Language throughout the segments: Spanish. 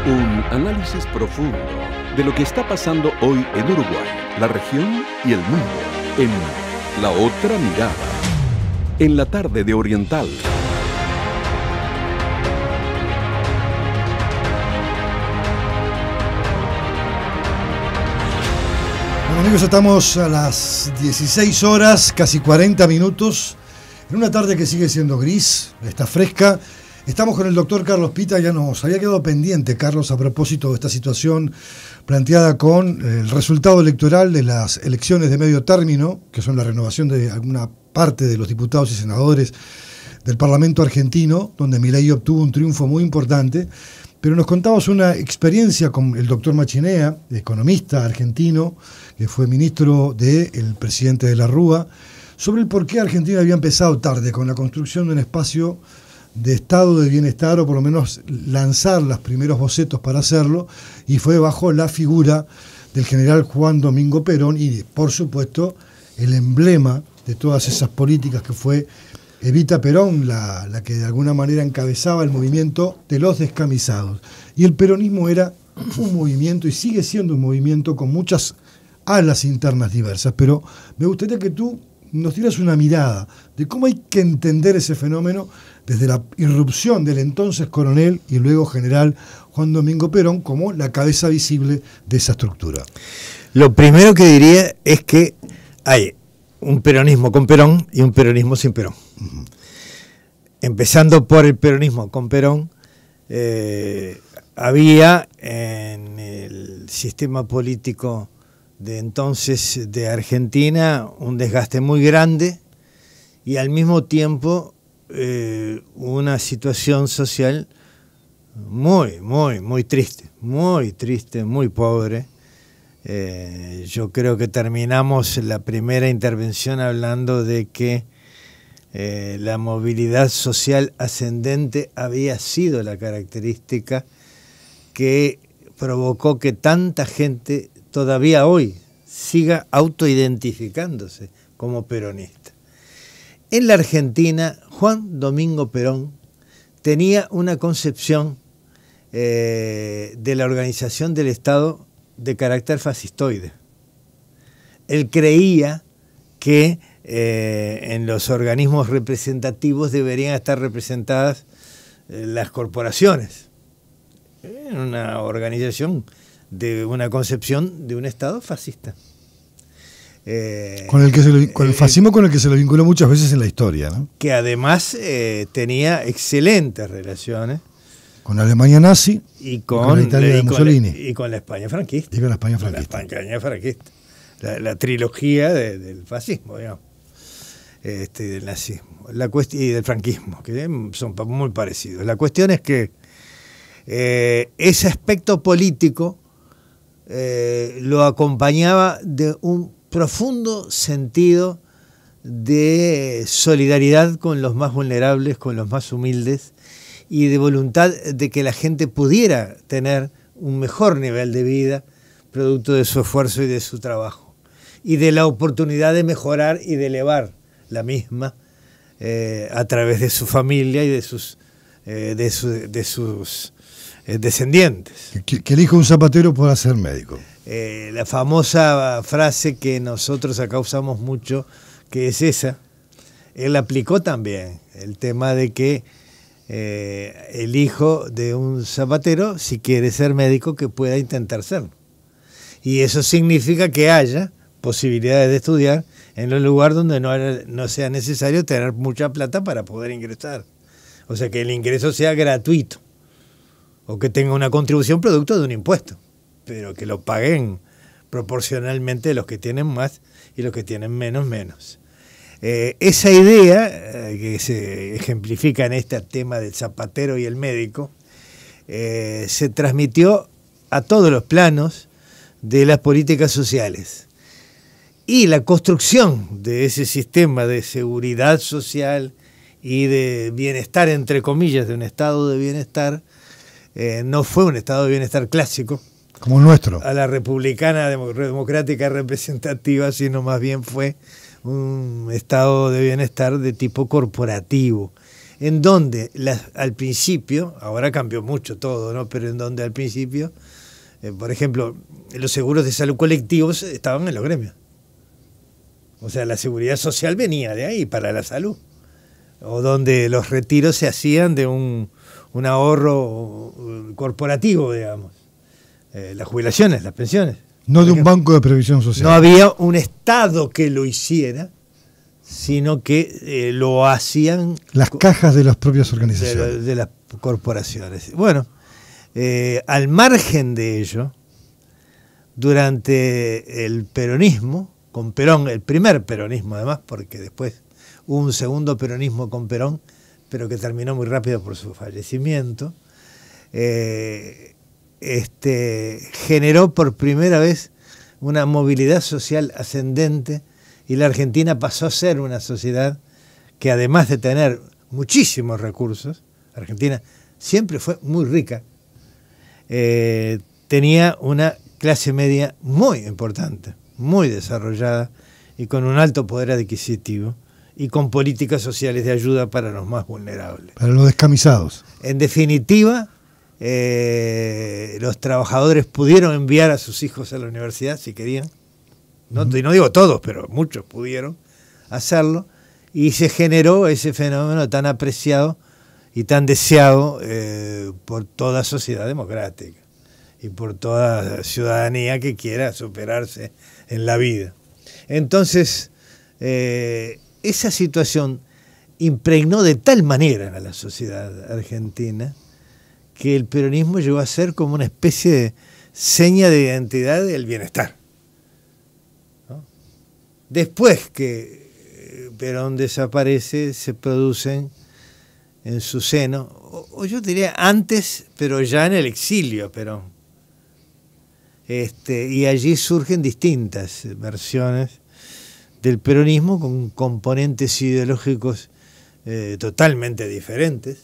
Un análisis profundo de lo que está pasando hoy en Uruguay, la región y el mundo en La Otra Mirada, en la tarde de Oriental. Bueno, amigos, estamos a las 16 horas, casi 40 minutos, en una tarde que sigue siendo gris, está fresca. Estamos con el doctor Carlos Pita. Ya nos había quedado pendiente, Carlos, a propósito de esta situación planteada con el resultado electoral de las elecciones de medio término, que son la renovación de alguna parte de los diputados y senadores del Parlamento argentino, donde Milei obtuvo un triunfo muy importante. Pero nos contabas una experiencia con el doctor Machinea, economista argentino, que fue ministro del presidente de la Rúa, sobre el por qué Argentina había empezado tarde con la construcción de un espacio de estado de bienestar, o por lo menos lanzar los primeros bocetos para hacerlo, y fue bajo la figura del general Juan Domingo Perón y, por supuesto, el emblema de todas esas políticas que fue Evita Perón, la que de alguna manera encabezaba el movimiento de los descamisados. Y el peronismo era un movimiento, y sigue siendo un movimiento con muchas alas internas diversas, pero me gustaría que tú nos dieras una mirada de cómo hay que entender ese fenómeno desde la irrupción del entonces coronel y luego general Juan Domingo Perón como la cabeza visible de esa estructura. Lo primero que diría es que hay un peronismo con Perón y un peronismo sin Perón. Uh-huh. Empezando por el peronismo con Perón, había en el sistema político de entonces de Argentina un desgaste muy grande y al mismo tiempo una situación social muy triste, muy pobre. Yo creo que terminamos la primera intervención hablando de que la movilidad social ascendente había sido la característica que provocó que tanta gente todavía hoy siga autoidentificándose como peronista. En la Argentina, Juan Domingo Perón tenía una concepción de la organización del Estado de carácter fascistoide. Él creía que en los organismos representativos deberían estar representadas las corporaciones. En una organización de una concepción de un Estado fascista. Con el fascismo con el que se lo vinculó muchas veces en la historia, ¿no? Que además tenía excelentes relaciones con la Alemania nazi y con la Italia de Mussolini. Y con la España franquista. Y con la España franquista. La trilogía del fascismo, digamos. Del nazismo y del franquismo, que son muy parecidos. La cuestión es que ese aspecto político lo acompañaba de un profundo sentido de solidaridad con los más vulnerables, con los más humildes, y de voluntad de que la gente pudiera tener un mejor nivel de vida producto de su esfuerzo y de su trabajo, y de la oportunidad de mejorar y de elevar la misma a través de su familia y de sus descendientes. Que elija un zapatero para ser médico. La famosa frase que nosotros acá usamos mucho, que es esa, él aplicó también el tema de que el hijo de un zapatero, si quiere ser médico, que pueda intentar serlo. Y eso significa que haya posibilidades de estudiar en un lugar donde no sea necesario tener mucha plata para poder ingresar. O sea, que el ingreso sea gratuito, o que tenga una contribución producto de un impuesto, pero que lo paguen proporcionalmente los que tienen más y los que tienen menos. Esa idea que se ejemplifica en este tema del zapatero y el médico se transmitió a todos los planos de las políticas sociales. Y la construcción de ese sistema de seguridad social y de bienestar, entre comillas, de un estado de bienestar, no fue un estado de bienestar clásico, como el nuestro, a la republicana democrática representativa, sino más bien fue un estado de bienestar de tipo corporativo, en donde al principio, ahora cambió mucho todo, ¿no? Pero en donde al principio, por ejemplo, los seguros de salud colectivos estaban en los gremios. O sea, la seguridad social venía de ahí para la salud. O donde los retiros se hacían de un ahorro corporativo, digamos. Las jubilaciones, las pensiones. No de un banco de previsión social. No había un Estado que lo hiciera, sino que lo hacían las cajas de las propias organizaciones. De las corporaciones. Bueno, al margen de ello, durante el peronismo, con Perón, el primer peronismo además, porque después hubo un segundo peronismo con Perón, pero que terminó muy rápido por su fallecimiento, generó por primera vez una movilidad social ascendente y la Argentina pasó a ser una sociedad que, además de tener muchísimos recursos, Argentina siempre fue muy rica, tenía una clase media muy importante, muy desarrollada y con un alto poder adquisitivo y con políticas sociales de ayuda para los más vulnerables. Para los descamisados. En definitiva, los trabajadores pudieron enviar a sus hijos a la universidad si querían. No digo todos, pero muchos pudieron hacerlo, y se generó ese fenómeno tan apreciado y tan deseado por toda sociedad democrática y por toda ciudadanía que quiera superarse en la vida. Entonces, esa situación impregnó de tal manera a la sociedad argentina que el peronismo llegó a ser como una especie de seña de identidad del bienestar. Después que Perón desaparece, se producen en su seno, o yo diría antes, pero ya en el exilio Perón. Y allí surgen distintas versiones del peronismo con componentes ideológicos totalmente diferentes.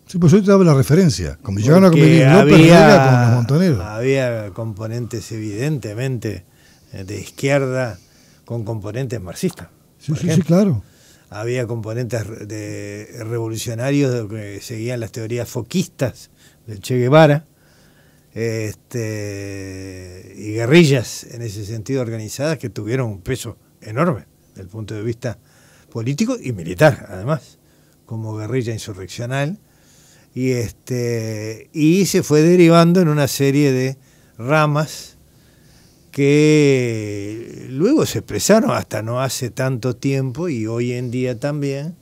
Sí, pues hoy te daba la referencia. Como llegaron a convivir López Rega con los Montoneros. Había componentes evidentemente de izquierda con componentes marxistas. Sí, claro. Había componentes de revolucionarios que seguían las teorías foquistas del Che Guevara, y guerrillas en ese sentido organizadas que tuvieron un peso enorme desde el punto de vista político y militar, además, como guerrilla insurreccional, y se fue derivando en una serie de ramas que luego se expresaron hasta no hace tanto tiempo y hoy en día también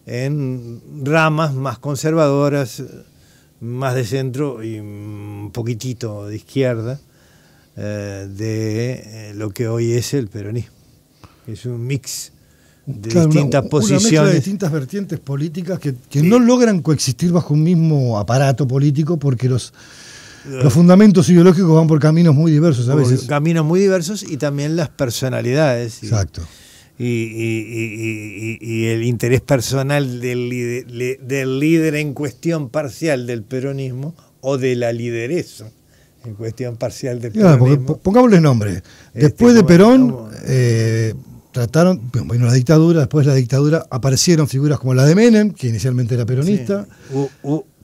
en ramas más conservadoras, más de centro y un poquitito de izquierda de lo que hoy es el peronismo. Es un mix de distintas posiciones. Una mezcla de distintas vertientes políticas que no logran coexistir bajo un mismo aparato político porque los fundamentos ideológicos van por caminos muy diversos a veces. Caminos muy diversos y también las personalidades. Exacto. Y el interés personal del líder en cuestión parcial del peronismo o de la lideresa en cuestión parcial del peronismo. Pongámosle nombre. Después de Perón trataron, bueno, la dictadura, después de la dictadura aparecieron figuras como la de Menem, que inicialmente era peronista. Sí.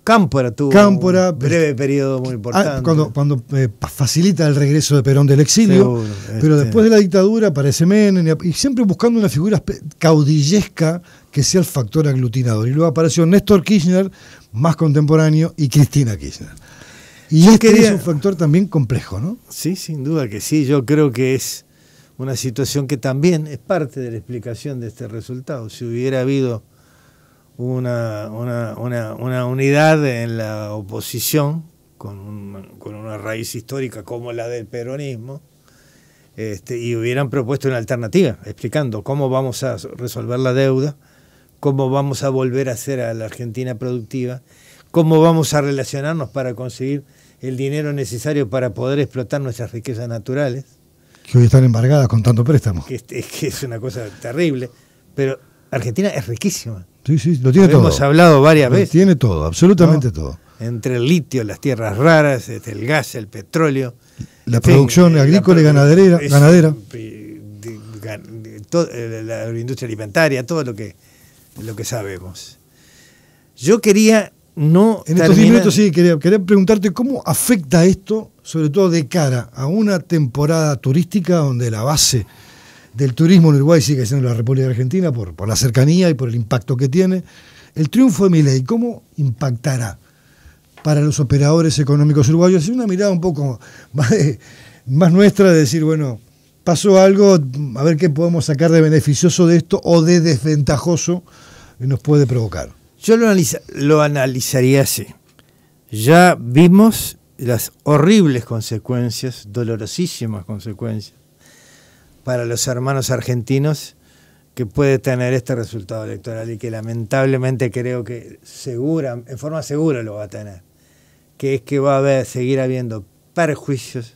Cámpora tuvo un breve periodo muy importante. Cuando facilita el regreso de Perón del exilio. Seguro, pero después de la dictadura aparece Menem y siempre buscando una figura caudillesca que sea el factor aglutinador. Y luego apareció Néstor Kirchner, más contemporáneo, y Cristina Kirchner. Y es un factor también complejo, ¿no? Sí, sin duda que sí. Yo creo que es una situación que también es parte de la explicación de este resultado. Si hubiera habido una unidad en la oposición con una raíz histórica como la del peronismo, y hubieran propuesto una alternativa explicando cómo vamos a resolver la deuda, cómo vamos a volver a hacer a la Argentina productiva, cómo vamos a relacionarnos para conseguir el dinero necesario para poder explotar nuestras riquezas naturales, que hoy están embargadas con tanto préstamo, que es una cosa terrible, pero Argentina es riquísima. Sí, lo tiene todo. Hemos hablado varias veces. Tiene todo, absolutamente todo. Entre el litio, las tierras raras, el gas, el petróleo. La producción agrícola y ganadera. La industria alimentaria, todo lo que sabemos. Yo quería no En estos 10 minutos sí, quería preguntarte cómo afecta esto, sobre todo de cara a una temporada turística donde la base del turismo en Uruguay sigue siendo la República Argentina por la cercanía y por el impacto que tiene. El triunfo de Milei, ¿cómo impactará para los operadores económicos uruguayos? Es una mirada un poco más nuestra de decir, bueno, pasó algo, a ver qué podemos sacar de beneficioso de esto o de desventajoso que nos puede provocar. Yo lo analizaría así. Ya vimos las horribles consecuencias, dolorosísimas consecuencias, para los hermanos argentinos que puede tener este resultado electoral y que lamentablemente creo que en forma segura lo va a tener, que es que va a seguir habiendo perjuicios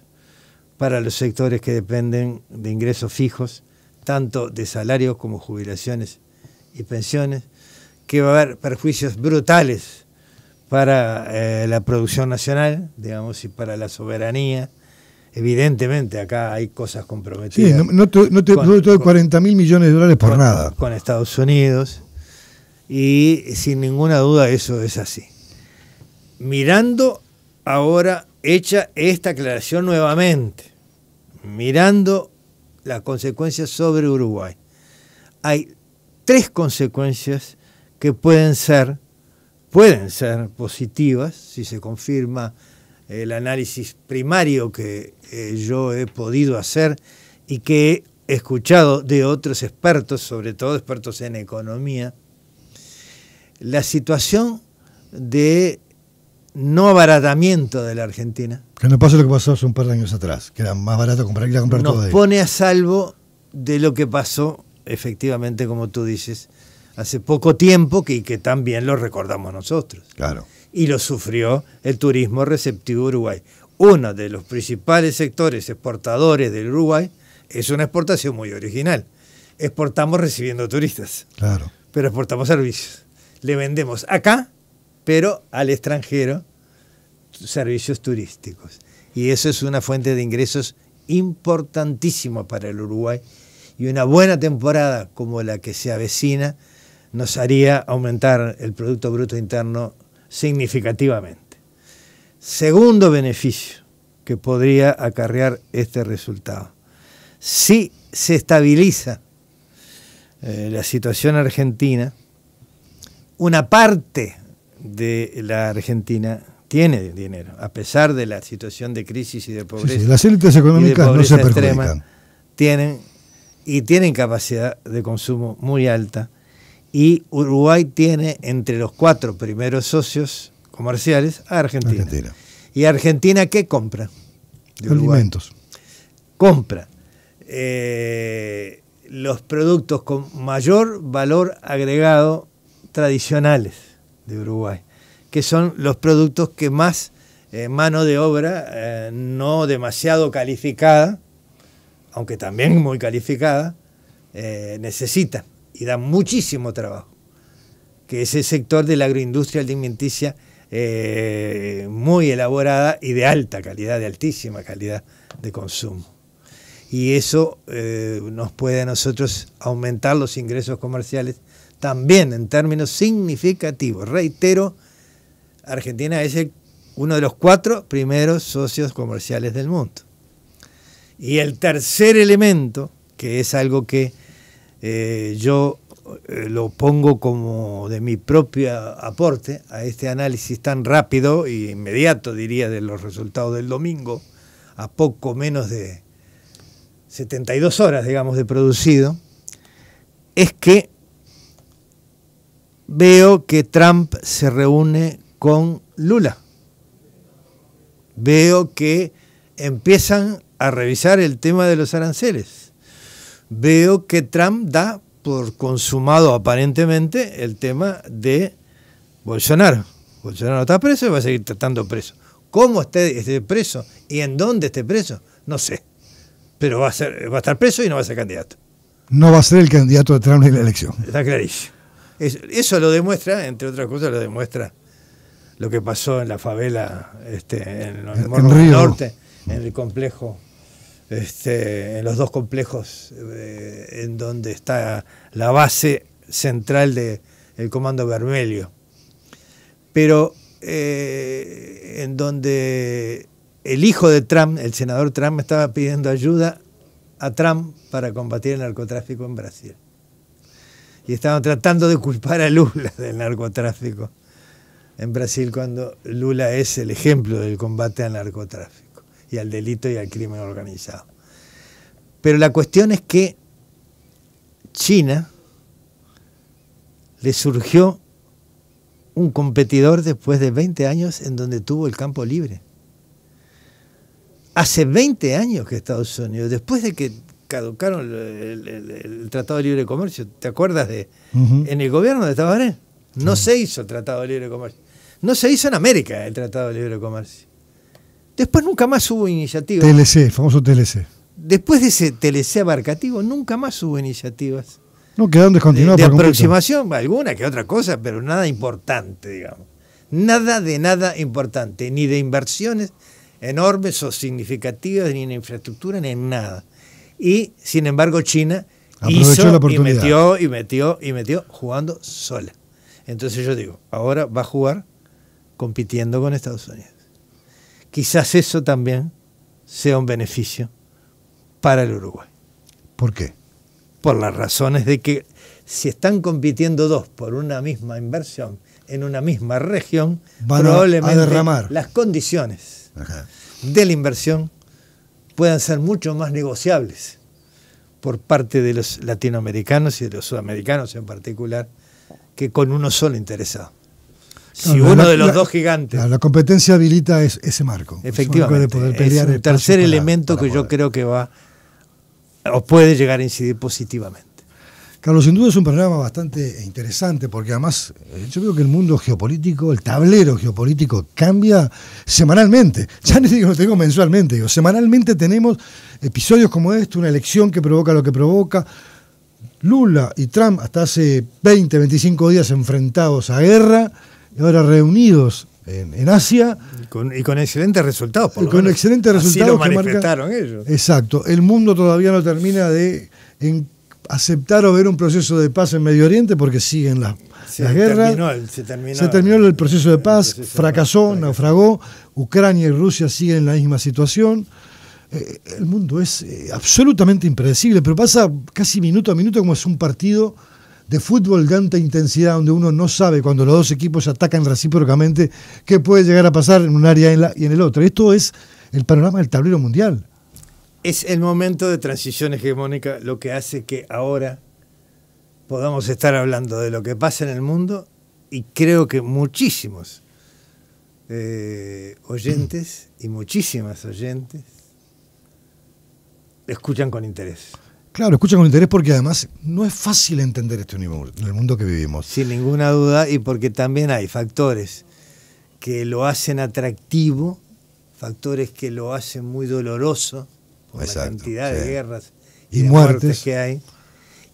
para los sectores que dependen de ingresos fijos, tanto de salarios como jubilaciones y pensiones, que va a haber perjuicios brutales para la producción nacional, digamos, y para la soberanía. Evidentemente acá hay cosas comprometidas. Sí, no te doy 40.000 millones de dólares por nada. Con Estados Unidos, y sin ninguna duda eso es así. Mirando ahora, hecha esta aclaración nuevamente, mirando las consecuencias sobre Uruguay, hay 3 consecuencias que pueden ser positivas si se confirma el análisis primario que yo he podido hacer y que he escuchado de otros expertos, sobre todo expertos en economía. La situación de no abaratamiento de la Argentina. Que no pase lo que pasó hace un par de años atrás, que era más barato ir a comprar todo ahí. Nos pone a salvo de lo que pasó, efectivamente, como tú dices, hace poco tiempo, que también lo recordamos nosotros. Claro. Y lo sufrió el turismo receptivo Uruguay. Uno de los principales sectores exportadores del Uruguay es una exportación muy original. Exportamos recibiendo turistas, claro, pero exportamos servicios. Le vendemos acá, pero al extranjero, servicios turísticos. Y eso es una fuente de ingresos importantísima para el Uruguay. Y una buena temporada como la que se avecina nos haría aumentar el Producto Bruto Interno significativamente. Segundo beneficio que podría acarrear este resultado. Si se estabiliza la situación argentina, una parte de la Argentina tiene dinero, a pesar de la situación de crisis y de pobreza. Sí, las élites económicas no se perjudican. Tienen capacidad de consumo muy alta, y Uruguay tiene entre los 4 primeros socios comerciales a Argentina. ¿Y Argentina qué compra? De alimentos. Compra los productos con mayor valor agregado tradicionales de Uruguay, que son los productos que más mano de obra no demasiado calificada, aunque también muy calificada, necesita y da muchísimo trabajo, que es el sector de la agroindustria alimenticia muy elaborada y de alta calidad, de altísima calidad de consumo. Y eso nos puede a nosotros aumentar los ingresos comerciales también en términos significativos. Reitero, Argentina es uno de los 4 primeros socios comerciales del mundo. Y el tercer elemento, que es algo que yo lo pongo como de mi propio aporte a este análisis tan rápido e inmediato, diría, de los resultados del domingo, a poco menos de 72 horas, digamos, de producido, es que veo que Trump se reúne con Lula. Veo que empiezan a revisar el tema de los aranceles. Veo que Trump da por consumado aparentemente el tema de Bolsonaro. Bolsonaro está preso y va a seguir estando preso. ¿Cómo esté preso y en dónde esté preso? No sé. Pero va a estar preso y no va a ser candidato. No va a ser el candidato de Trump en la elección. Está clarísimo. Eso lo demuestra, entre otras cosas, lo demuestra lo que pasó en la favela en el Morro del Norte, en el complejo, en los 2 complejos en donde está la base central del Comando Vermelho. pero en donde el hijo de Trump, el senador Trump, estaba pidiendo ayuda a Trump para combatir el narcotráfico en Brasil. Y estaban tratando de culpar a Lula del narcotráfico en Brasil, cuando Lula es el ejemplo del combate al narcotráfico y al delito y al crimen organizado. Pero la cuestión es que China le surgió un competidor después de 20 años en donde tuvo el campo libre. Hace 20 años que Estados Unidos, después de que caducaron el Tratado de Libre Comercio, ¿te acuerdas de en el gobierno de Tabaré? No se hizo el Tratado de Libre Comercio. No se hizo en América el Tratado de Libre Comercio. Después nunca más hubo iniciativas. TLC, famoso TLC. Después de ese TLC abarcativo, nunca más hubo iniciativas. No, quedaron descontinuadas. De aproximación, alguna que otra cosa, pero nada importante, digamos. Nada importante, ni de inversiones enormes o significativas, ni en infraestructura, ni en nada. Y, sin embargo, China aprovechó la oportunidad. y metió jugando sola. Entonces yo digo, ahora va a jugar compitiendo con Estados Unidos. Quizás eso también sea un beneficio para el Uruguay. ¿Por qué? Por las razones de que si están compitiendo dos por una misma inversión en una misma región, probablemente las condiciones de la inversión puedan ser mucho más negociables por parte de los latinoamericanos y de los sudamericanos en particular, que con uno solo interesado. Si uno de los dos gigantes... La competencia habilita ese marco. Efectivamente, ese marco de poder pelear es un tercer elemento que yo creo que va o puede llegar a incidir positivamente. Carlos, sin duda es un programa bastante interesante, porque además yo veo que el mundo geopolítico, el tablero geopolítico cambia semanalmente. Ya no digo mensualmente, digo, semanalmente tenemos episodios como este, una elección que provoca lo que provoca. Lula y Trump hasta hace 20, 25 días enfrentados a guerra, y ahora reunidos en Asia. Y con excelentes resultados. Y con excelentes resultados. Así lo manifestaron ellos. Exacto. El mundo todavía no termina de aceptar o ver un proceso de paz en Medio Oriente, porque siguen las guerras. Se terminó el proceso de paz, fracasó, naufragó. Ucrania y Rusia siguen en la misma situación. El mundo es absolutamente impredecible, pero pasa casi minuto a minuto, como es un partido de fútbol de alta intensidad, donde uno no sabe, cuando los dos equipos atacan recíprocamente, qué puede llegar a pasar en un área y en el otro. Esto es el panorama del tablero mundial. Es el momento de transición hegemónica lo que hace que ahora podamos estar hablando de lo que pasa en el mundo, y creo que muchísimos oyentes y muchísimas oyentes escuchan con interés. Claro, escuchan con interés, porque además no es fácil entender este universo, en el mundo que vivimos. Sin ninguna duda, y porque también hay factores que lo hacen atractivo, factores que lo hacen muy doloroso, por la cantidad de guerras y de muertes que hay,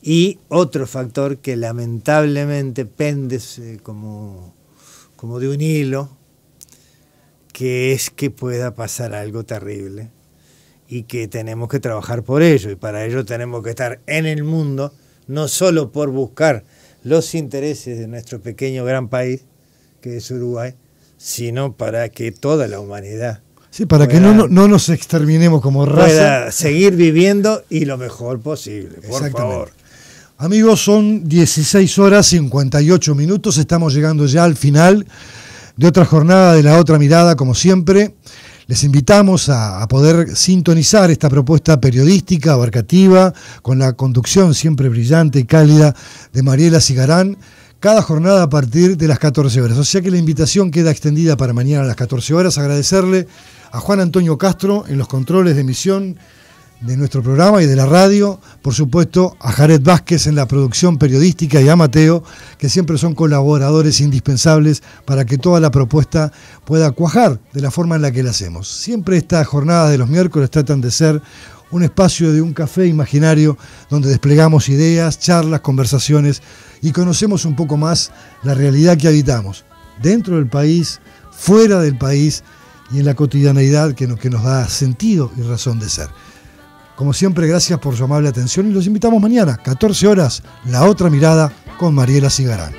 y otro factor que lamentablemente pende como de un hilo, que es que pueda pasar algo terrible, y que tenemos que trabajar por ello, y para ello tenemos que estar en el mundo, no solo por buscar los intereses de nuestro pequeño gran país, que es Uruguay, sino para que toda la humanidad para que no nos exterminemos como raza, pueda seguir viviendo y lo mejor posible, por favor. Amigos, son 16 horas 58 minutos, estamos llegando ya al final de otra jornada de La Otra Mirada, como siempre. Les invitamos a poder sintonizar esta propuesta periodística, abarcativa, con la conducción siempre brillante y cálida de Mariela Cigarán, cada jornada a partir de las 14 horas. O sea que la invitación queda extendida para mañana a las 14 horas. Agradecerle a Juan Antonio Castro en los controles de emisión de nuestro programa y de la radio, por supuesto a Jared Vázquez en la producción periodística, y a Mateo, que siempre son colaboradores indispensables para que toda la propuesta pueda cuajar de la forma en la que la hacemos. Siempre estas jornadas de los miércoles tratan de ser un espacio de un café imaginario donde desplegamos ideas, charlas, conversaciones y conocemos un poco más la realidad que habitamos, dentro del país, fuera del país y en la cotidianeidad que nos da sentido y razón de ser. Como siempre, gracias por su amable atención y los invitamos mañana, 14 horas, La Otra Mirada con Mariela Cigarán.